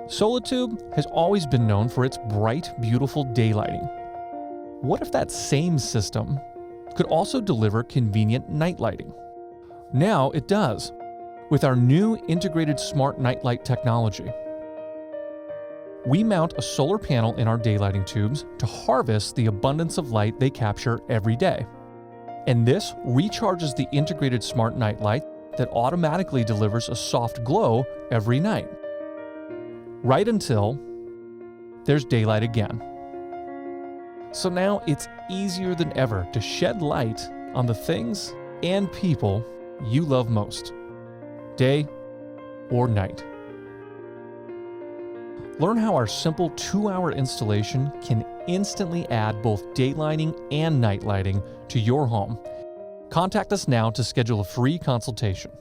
Solatube has always been known for its bright, beautiful daylighting. What if that same system could also deliver convenient night lighting? Now it does, with our new integrated smart nightlight technology. We mount a solar panel in our daylighting tubes to harvest the abundance of light they capture every day. And this recharges the integrated smart nightlight that automatically delivers a soft glow every night, right until there's daylight again. So now it's easier than ever to shed light on the things and people you love most, day or night. Learn how our simple 2-hour installation can instantly add both daylighting and night lighting to your home. Contact us now to schedule a free consultation.